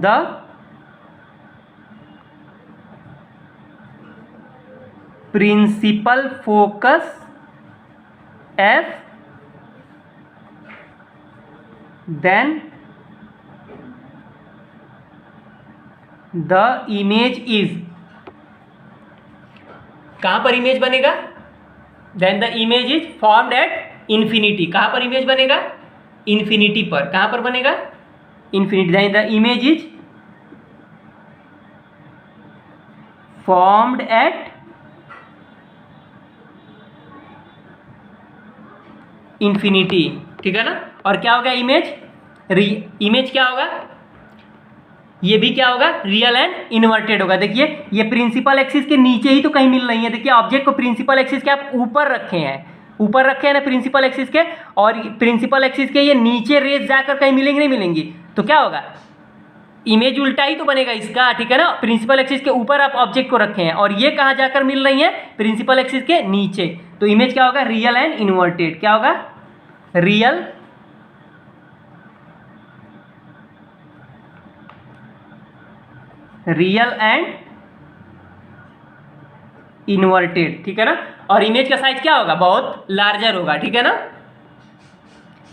the principal focus F, then the image is, कहाँ पर इमेज बनेगा, then the image is formed at infinity. कहाँ पर इमेज बनेगा, इन्फिनिटी पर। कहाँ पर बनेगा, infinity. Then the image is formed at infinity, ठीक है ना। और क्या होगा इमेज, इमेज क्या होगा, ये भी क्या होगा, रियल एंड इन्वर्टेड होगा। देखिए ये प्रिंसिपल एक्सिस के नीचे ही तो कहीं मिल रही है। देखिए ऑब्जेक्ट को प्रिंसिपल एक्सिस के आप ऊपर रखे हैं ऊपर रखे हैं ना प्रिंसिपल एक्सिस के, और प्रिंसिपल एक्सिस के ये नीचे रेज जाकर कहीं मिलेंगी नहीं मिलेंगी, तो क्या होगा, इमेज उल्टा ही तो बनेगा इसका, ठीक है ना। प्रिंसिपल एक्सिस के ऊपर आप ऑब्जेक्ट को रखे हैं और ये कहाँ जाकर मिल रही है, प्रिंसिपल एक्सिस के नीचे, तो इमेज क्या होगा, रियल एंड इन्वर्टेड। क्या होगा, रियल एंड इन्वर्टेड, ठीक है ना। और इमेज का साइज क्या होगा, बहुत लार्जर होगा, ठीक है ना।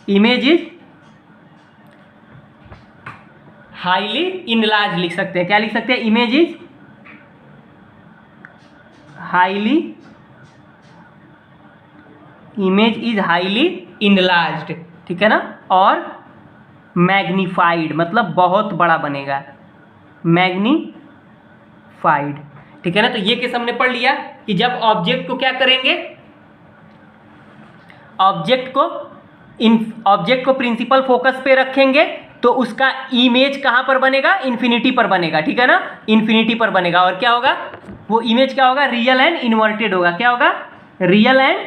इमेज इज हाईली इनलार्ज लिख सकते हैं, क्या लिख सकते हैं, इमेज इज हाईली इनलार्ज्ड, ठीक है ना। और मैग्नीफाइड मतलब बहुत बड़ा बनेगा, मैग्नीफाइड, ठीक है ना। तो ये केस हमने पढ़ लिया कि जब ऑब्जेक्ट को क्या करेंगे, ऑब्जेक्ट को प्रिंसिपल फोकस पे रखेंगे तो उसका इमेज कहां पर बनेगा, इन्फिनिटी पर बनेगा, ठीक है ना, इन्फिनिटी पर बनेगा। और क्या होगा, वो इमेज क्या होगा, रियल एंड इन्वर्टेड होगा। क्या होगा, रियल एंड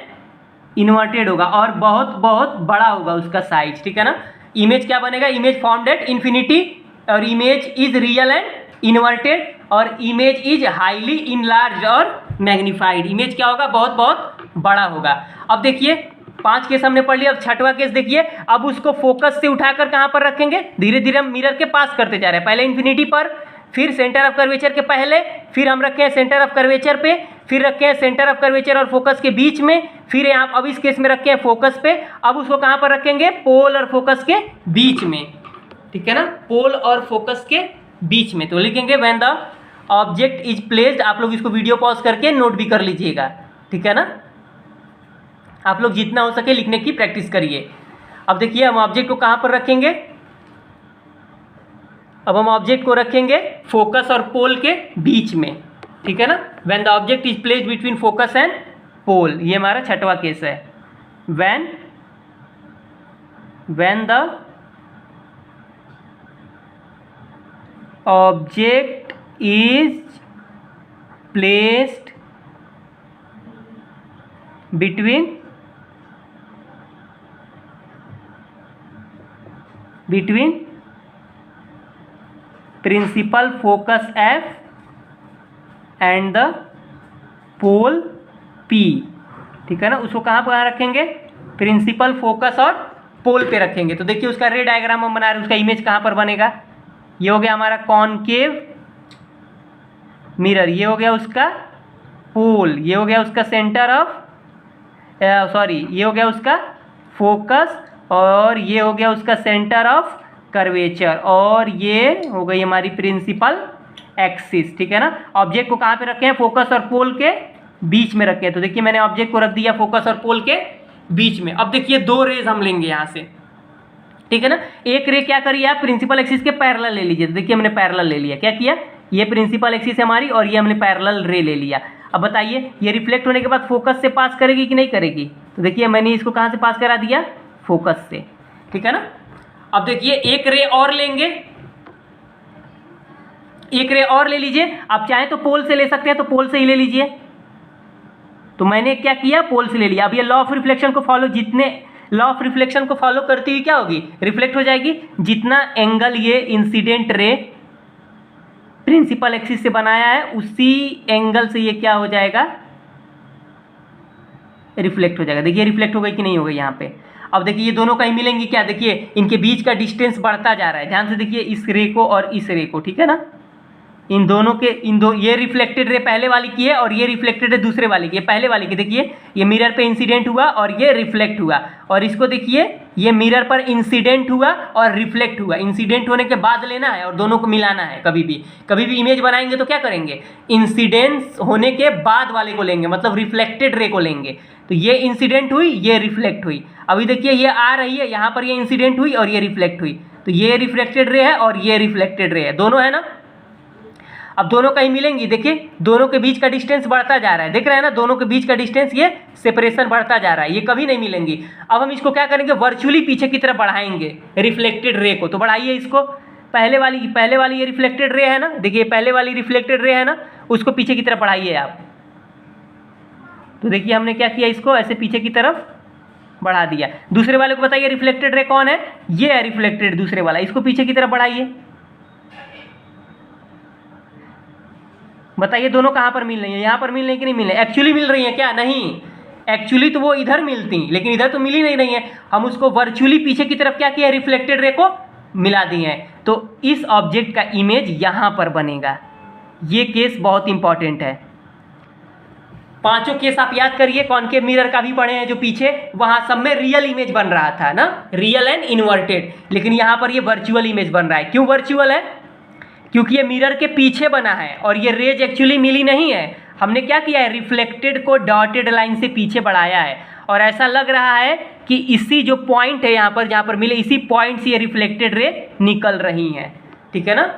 इन्वर्टेड होगा और बहुत बहुत बड़ा होगा उसका साइज, ठीक है ना। इमेज क्या बनेगा, इमेज फॉर्म्ड एट इन्फिनिटी, और image is real and inverted, और इमेज इज हाईली इनलार्ज और मैग्नीफाइड। इमेज क्या होगा, बहुत बहुत बड़ा होगा। अब देखिए 5 केस हमने पढ़ लिया, अब 6वां केस देखिए। अब उसको फोकस से उठाकर कहां पर रखेंगे, धीरे धीरे हम मिरर के पास करते जा रहे हैं, पहले इन्फिनिटी पर, फिर सेंटर ऑफ कर्वेचर के पहले, फिर हम रखे हैं सेंटर ऑफ कर्वेचर पे, फिर रखे हैं सेंटर ऑफ कर्वेचर और फोकस के बीच में, फिर यहाँ अब इस केस में रखे हैं फोकस पे। अब उसको कहां पर रखेंगे, पोल और फोकस के बीच में, ठीक है ना, पोल और फोकस के बीच में। तो लिखेंगे when the object is placed, आप लोग इसको वीडियो पॉज करके नोट भी कर लीजिएगा, ठीक है ना। आप लोग जितना हो सके लिखने की प्रैक्टिस करिए। अब देखिए हम ऑब्जेक्ट को कहां पर रखेंगे, अब हम ऑब्जेक्ट को रखेंगे फोकस और पोल के बीच में, ठीक है ना। When the object is placed between focus and pole, ये हमारा 6वां केस है। When the object is placed between principal focus F and the pole P, ठीक है ना। उसको कहाँ पर रखेंगे, प्रिंसिपल फोकस और पोल पे रखेंगे। तो देखिए उसका रे डायग्राम हम बना रहे हैं, उसका इमेज कहाँ पर बनेगा, ये हो गया हमारा कॉनकेव मिरर, ये हो गया उसका पोल, ये हो गया उसका सेंटर ऑफ ये हो गया उसका फोकस, और ये हो गया उसका सेंटर ऑफ कर्वेचर, और ये हो गई हमारी प्रिंसिपल एक्सिस, ठीक है ना। ऑब्जेक्ट को कहाँ पे रखे हैं, फोकस और पोल के बीच में रखे हैं। तो देखिए मैंने ऑब्जेक्ट को रख दिया फोकस और पोल के बीच में। अब देखिए 2 रेज हम लेंगे यहाँ से, ठीक है ना। एक रे क्या करिए आप, प्रिंसिपल एक्सिस के पैरेलल ले लीजिए। तो देखिए हमने पैरेलल ले लिया, क्या किया, ये प्रिंसिपल एक्सिस है हमारी और ये हमने पैरेलल रे ले लिया। अब बताइए ये रिफ्लेक्ट होने के बाद फोकस से पास करेगी कि नहीं करेगी, तो देखिए मैंने इसको कहाँ से पास करा दिया, फोकस से, ठीक है ना। अब देखिए एक रे और लेंगे, एक रे और ले लीजिए, आप चाहे तो पोल से ले सकते हैं, तो पोल से ही ले लीजिए। तो मैंने क्या किया, पोल से ले लिया। अब ये लॉ ऑफ रिफ्लेक्शन को फॉलो, जितने लॉ ऑफ रिफ्लेक्शन को फॉलो करती हुई क्या होगी, रिफ्लेक्ट हो जाएगी। जितना एंगल ये इंसिडेंट रे प्रिंसिपल एक्सिस से बनाया है उसी एंगल से ये क्या हो जाएगा, रिफ्लेक्ट हो जाएगा। देखिए रिफ्लेक्ट हो गई कि नहीं हो गई यहाँ पे। अब देखिए ये दोनों कहीं मिलेंगी क्या, देखिए इनके बीच का डिस्टेंस बढ़ता जा रहा है, ध्यान से देखिए इस रे को और इस रे को, ठीक है ना। इन दोनों के ये रिफ्लेक्टेड रे पहले वाली की है और ये रिफ्लेक्टेड रे दूसरे वाली की है। पहले वाली की देखिए ये मिरर पे इंसिडेंट हुआ और ये रिफ्लेक्ट हुआ, और इसको देखिए ये मिरर पर इंसिडेंट हुआ और रिफ्लेक्ट हुआ। इंसिडेंट होने के बाद लेना है और दोनों को मिलाना है। कभी भी इमेज बनाएंगे तो क्या करेंगे, इंसिडेंस होने के बाद वाले को लेंगे, मतलब रिफ्लेक्टेड रे को लेंगे। तो ये इंसिडेंट हुई, ये रिफ्लेक्ट हुई। अभी देखिए ये आ रही है, यहाँ पर ये इंसिडेंट हुई और ये रिफ्लेक्ट हुई, तो ये रिफ्लेक्टेड रे है और ये रिफ्लेक्टेड रे है, दोनों है ना। अब दोनों कहीं मिलेंगी, देखिए दोनों के बीच का डिस्टेंस बढ़ता जा रहा है, देख रहे हैं ना, दोनों के बीच का डिस्टेंस, ये सेपरेशन बढ़ता जा रहा है, ये कभी नहीं मिलेंगी। अब हम इसको क्या करेंगे, वर्चुअली पीछे की तरफ बढ़ाएंगे रिफ्लेक्टेड रे को। तो बढ़ाइए इसको, पहले वाली ये रिफ्लेक्टेड रे है ना, देखिए पहले वाली रिफ्लेक्टेड रे है ना, उसको पीछे की तरफ बढ़ाइए आप। तो देखिए हमने क्या किया, इसको ऐसे पीछे की तरफ बढ़ा दिया। दूसरे वाले को बताइए रिफ्लेक्टेड रे कौन है, ये है रिफ्लेक्टेड दूसरे वाला, इसको पीछे की तरफ बढ़ाइए। बताइए दोनों कहाँ पर मिल रही है, यहाँ पर मिल रही है कि नहीं मिल रही है? एक्चुअली मिल रही है क्या? नहीं, एक्चुअली तो वो इधर मिलती, लेकिन इधर तो मिल ही नहीं रही है। हम उसको वर्चुअली पीछे की तरफ क्या किया, रिफ्लेक्टेड रे को मिला दिए हैं। तो इस ऑब्जेक्ट का इमेज यहाँ पर बनेगा। ये केस बहुत इंपॉर्टेंट है। पांचों केस आप याद करिए, कॉनकेव मिरर का भी पढ़े हैं जो पीछे, वहां सब में रियल इमेज बन रहा था ना, रियल एंड इन्वर्टेड, लेकिन यहाँ पर ये वर्चुअल इमेज बन रहा है। क्यों वर्चुअल है? क्योंकि ये मिरर के पीछे बना है और ये रेज एक्चुअली मिली नहीं है। हमने क्या किया है, रिफ्लेक्टेड को डॉटेड लाइन से पीछे बढ़ाया है, और ऐसा लग रहा है कि इसी जो पॉइंट है यहाँ पर, जहाँ पर मिले, इसी पॉइंट से ये रिफ्लेक्टेड रे निकल रही हैं, ठीक है ना।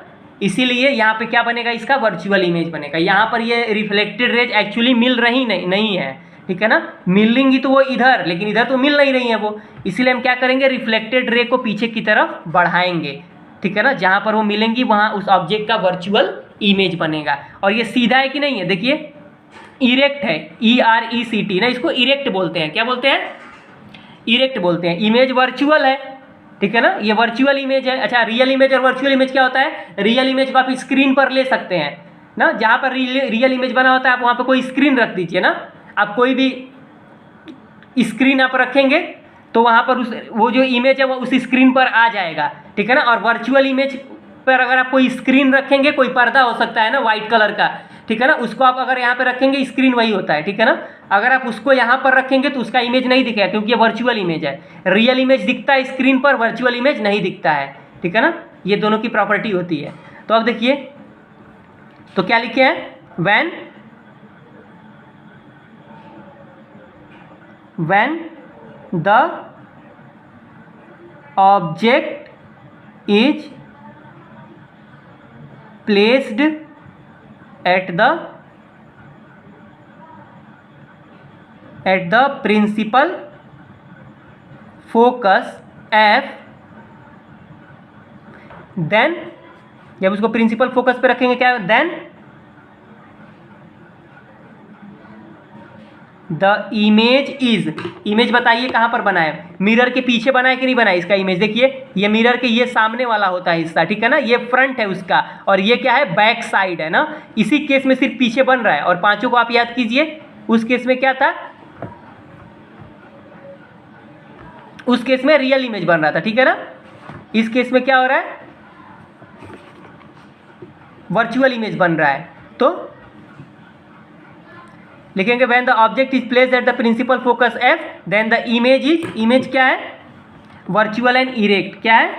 इसीलिए यहाँ पे क्या बनेगा, इसका वर्चुअल इमेज बनेगा। यहाँ पर ये रिफ्लेक्टेड रेज एक्चुअली मिल रही नहीं है, ठीक है ना। मिलेंगी तो वो इधर, लेकिन इधर तो मिल नहीं रही है वो, इसीलिए हम क्या करेंगे, रिफ्लेक्टेड रे को पीछे की तरफ बढ़ाएंगे, ठीक है ना। जहाँ पर वो मिलेंगी वहाँ उस ऑब्जेक्ट का वर्चुअल इमेज बनेगा। और ये सीधा है कि नहीं है, देखिए इरेक्ट है, ERECT ना, इसको इरेक्ट बोलते हैं। क्या बोलते हैं? इरेक्ट बोलते हैं। इमेज वर्चुअल है, ठीक है ना, ये वर्चुअल इमेज है। अच्छा, रियल इमेज और वर्चुअल इमेज क्या होता है? रियल इमेज को आप स्क्रीन पर ले सकते हैं ना, जहाँ पर रियल इमेज बना होता है आप वहाँ पर कोई स्क्रीन रख दीजिए ना। आप कोई भी स्क्रीन आप रखेंगे तो वहाँ पर वो जो इमेज है वो उस स्क्रीन पर आ जाएगा, ठीक है ना। और वर्चुअल इमेज पर अगर आप कोई स्क्रीन रखेंगे, कोई पर्दा हो सकता है ना वाइट कलर का, ठीक है ना, उसको आप अगर यहाँ पे रखेंगे, स्क्रीन वही होता है, ठीक है ना। अगर आप उसको यहाँ पर रखेंगे तो उसका इमेज नहीं दिखेगा, क्योंकि ये वर्चुअल इमेज है। रियल इमेज दिखता है स्क्रीन पर, वर्चुअल इमेज नहीं दिखता है, ठीक है ना। ये दोनों की प्रॉपर्टी होती है। तो अब देखिए, तो क्या लिखे हैं, when the object is placed at the principal focus F, then जब उसको प्रिंसिपल फोकस पे रखेंगे क्या, then the image is, image बताइए कहाँ पर बना है, मिरर के पीछे बना है कि नहीं बना है इसका इमेज। देखिए ये मिरर के ये सामने वाला होता है हिस्सा, ठीक है ना, ये फ्रंट है उसका, और ये क्या है, बैक साइड है ना। इसी केस में सिर्फ पीछे बन रहा है। और पांचों को आप याद कीजिए, उस केस में क्या था, उस केस में रियल इमेज बन रहा था, ठीक है ना। इस केस में क्या हो रहा है, वर्चुअल इमेज बन रहा है। तो लिखेंगे when the object is placed at the principal focus F, then the image is, image क्या है, वर्चुअल एंड इरेक्ट। क्या है,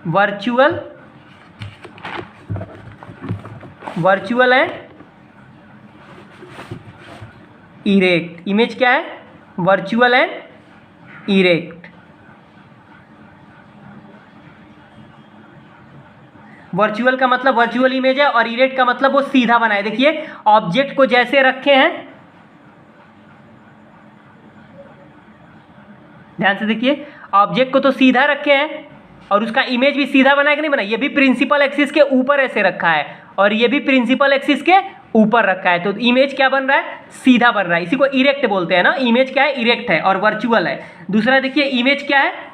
वर्चुअल एंड इरेक्ट। इमेज क्या है, वर्चुअल एंड इरेक्ट। वर्चुअल का मतलब वर्चुअल इमेज है, और इरेक्ट का मतलब वो सीधा बना है। देखिए ऑब्जेक्ट को जैसे रखे हैं, ध्यान से देखिए, ऑब्जेक्ट को तो सीधा रखे हैं और उसका इमेज भी सीधा बना है कि नहीं बना। ये भी प्रिंसिपल एक्सिस के ऊपर ऐसे रखा है और ये भी प्रिंसिपल एक्सिस के ऊपर रखा है, तो इमेज क्या बन रहा है, सीधा बन रहा है। इसी को इरेक्ट बोलते हैं ना। इमेज क्या है, इरेक्ट है और वर्चुअल है। दूसरा देखिए, इमेज क्या है,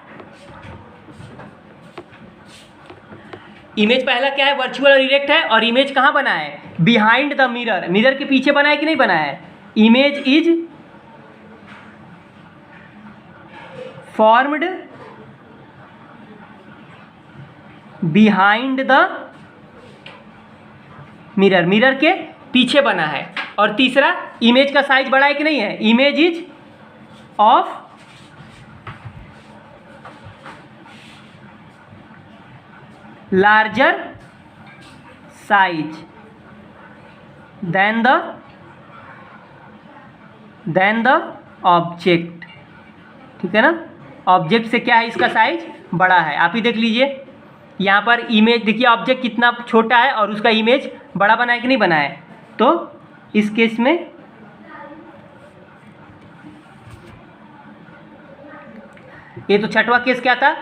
इमेज पहला क्या है, वर्चुअल और इरेक्ट है। और इमेज कहाँ बना है, बिहाइंड द मिरर, मिरर के पीछे बना है कि नहीं बना है। Image is formed behind the mirror, mirror के पीछे बना है। और तीसरा, इमेज का साइज बड़ा है कि नहीं है, image is of larger size than the object, ठीक है ना। ऑब्जेक्ट से क्या है, इसका साइज बड़ा है। आप ही देख लीजिए यहाँ पर इमेज, देखिए ऑब्जेक्ट कितना छोटा है और उसका इमेज बड़ा बना है कि नहीं बना है। तो इस केस में ये तो छठवां केस क्या था,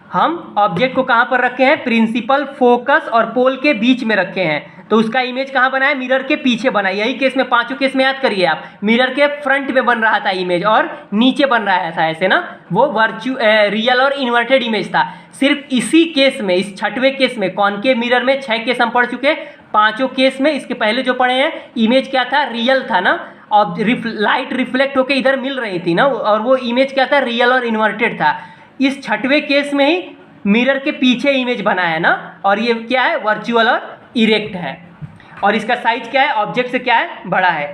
हम ऑब्जेक्ट को कहाँ पर रखे हैं, प्रिंसिपल फोकस और पोल के बीच में रखे हैं। तो उसका इमेज कहाँ बना है, मिरर के पीछे बना है। यही केस में, पांचों केस में याद करिए आप, मिरर के फ्रंट में बन रहा था इमेज और नीचे बन रहा था ऐसे ना, वो रियल और इन्वर्टेड इमेज था। सिर्फ इसी केस में, इस छठवें केस में कॉनकेव मिरर में 6 केस हम पढ़ चुके, पांचों केस में इसके पहले जो पढ़े हैं इमेज क्या था, रियल था ना, और लाइट रिफ्लेक्ट होकर इधर मिल रही थी ना, और वो इमेज क्या था, रियल और इन्वर्टेड था। इस छठवें केस में ही मिरर के पीछे इमेज बना है ना, और ये क्या है, वर्चुअल और इरेक्ट है, और इसका साइज क्या है, ऑब्जेक्ट से क्या है, बड़ा है।